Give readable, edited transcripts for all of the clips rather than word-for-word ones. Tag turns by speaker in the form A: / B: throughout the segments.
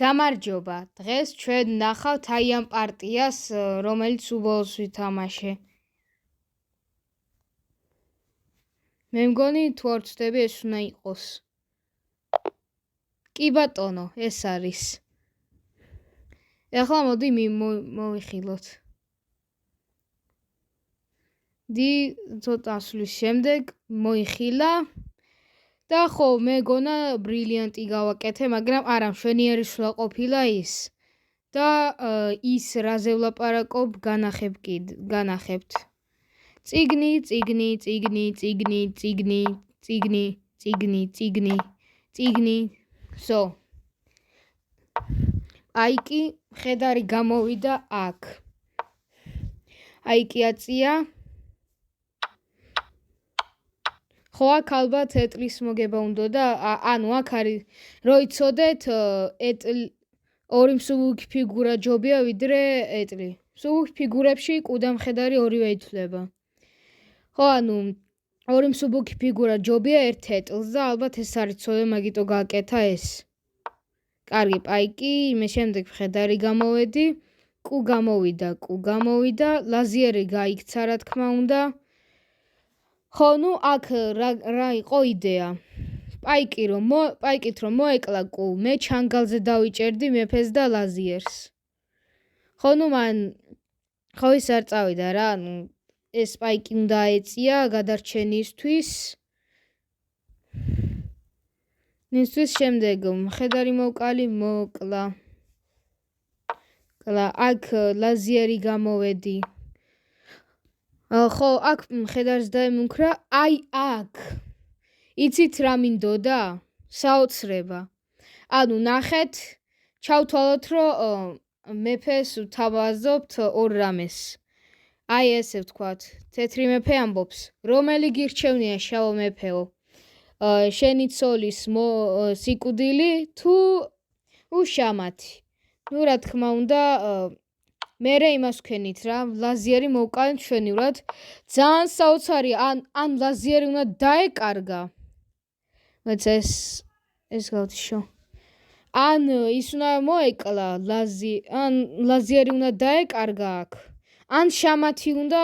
A: გამარჯობა, დღეს ჩვენ ნახავთ აი ამ პარტიას, რომელიც უბოლოს ვითამაშე. მე მგონი თუ არ ვცდები ეს უნდა იყოს. კი ბატონო, ეს არის. ეხლა მოდი მოვიხილოთ. ცოტა ასვლის შემდეგ მოიხილა და ხო მე გონა ბრილიანტი გავაკეთე, მაგრამ არა მშვენიერი სვლა ყოფილა ის და ის რაზე ვლაპარაკობ განახებთ. წიგნი. So. აიკი მხედარი გამოვიდა აქ. აიკი აწია. ხო აქ ალბათ ეტლის მოგება უნდა და ანუ აქ არის რო იცოდეთ ორი მსუბუქი ფიგურა ჯობია ვიდრე ეტლი. მსუბუქ ფიგურებში კუ და მხედარი ორივე ითვლება. ხო ანუ ორი მსუბუქი ფიგურა ჯობია ერთ ეტლს და ალბათ ეს არ იცოდე მაგიტო გააკეთა ეს. კარგი პაიკი, მე შემდეგ მხედარი გამოვედი, კუ გამოვიდა, ლაზიერი გაიქცა რა თქმა უნდა. ხო ნუ აქ რა იყო იდეა. პაიკით რომ მოეკლა კუ, მე ჩანგალზე დავიჭერდი მეფეს და ლაზიერს. ხო ნუ მან ხო ის არ წავიდა რა, ანუ ეს პაიკი უნდა ეწია გადარჩენისთვის. ნისთვის შემდეგ მხედარი მოკლა. აქ ლაზიერი გამოვედი. ხო აქ მხედარს დაემუქრა, აი აქ. იცით რა მინდოდა? საოცრება. ანუ ნახეთ, ჩავთვალოთ რომ მეფეს ვთავაზობთ ორ რამეს. აი ესე ვთქვათ, თეთრი მეფე ამბობს, რომელი გირჩევნია შავო მეფეო? შენი ცოლის სიკვდილი თუ უშამათი? ნუ რა თქმა უნდა, მერე იმას ვქენით რა, ლაზიერი მოვკალეთ მშვენივრად. ძალიან საოცარია, ან ლაზიერი უნდა დაეკარგა. მოიცა ეს გავთიშო. ან ის უნდა მოეკლა, ან ლაზიერი უნდა დაეკარგა აქ. ან შამათი უნდა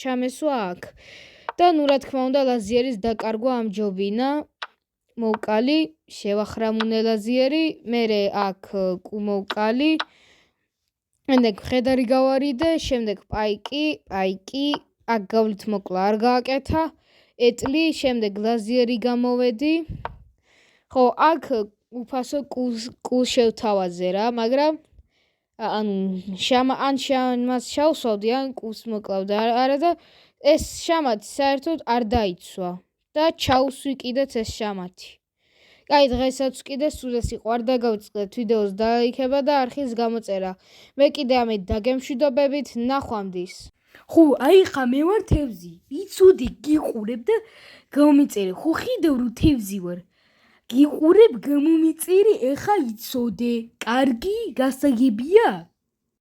A: ჩამესვა აქ. და ნუ რა თქმა უნდა ლაზიერის დაკარგვა ამჯობინა. მოვკალი, შევახრამუნე ლაზიერი, მერე აქ კუ მოვკალი. შემდეგ მხედარი გავარიდე, შემდეგ პაიკი, აქ გავლით მოკლა არ გააკეთა, ეტლი, შემდეგ ლაზიერი გამოვედი. ხო, აქ უფასო კულს შევთავაზე რა, მაგრამ ანუ ან შამას ჩავსვავდი, ან კულს მოკლავდა არა და ეს შამათი საერთოდ არ დაიცვა და ჩაუსვი კიდეც ეს შამათი. კაი, დღესაც კიდე სულ ეს იყო, არ დაგავიწყდეთ ვიდეოს დაიქება და არხის გამოწერა. მე კიდე ამით დაგემშვიდობებით, ნახვამდის.
B: ხო, აი ხა მე ვარ თევზი. იცოდი გიყურებ და გამომიწერე. ხო ხედავ რომ თევზი ვარ. გიყურებ გამომიწერე, ეხა იცოდე. კარგი, გასაგებია?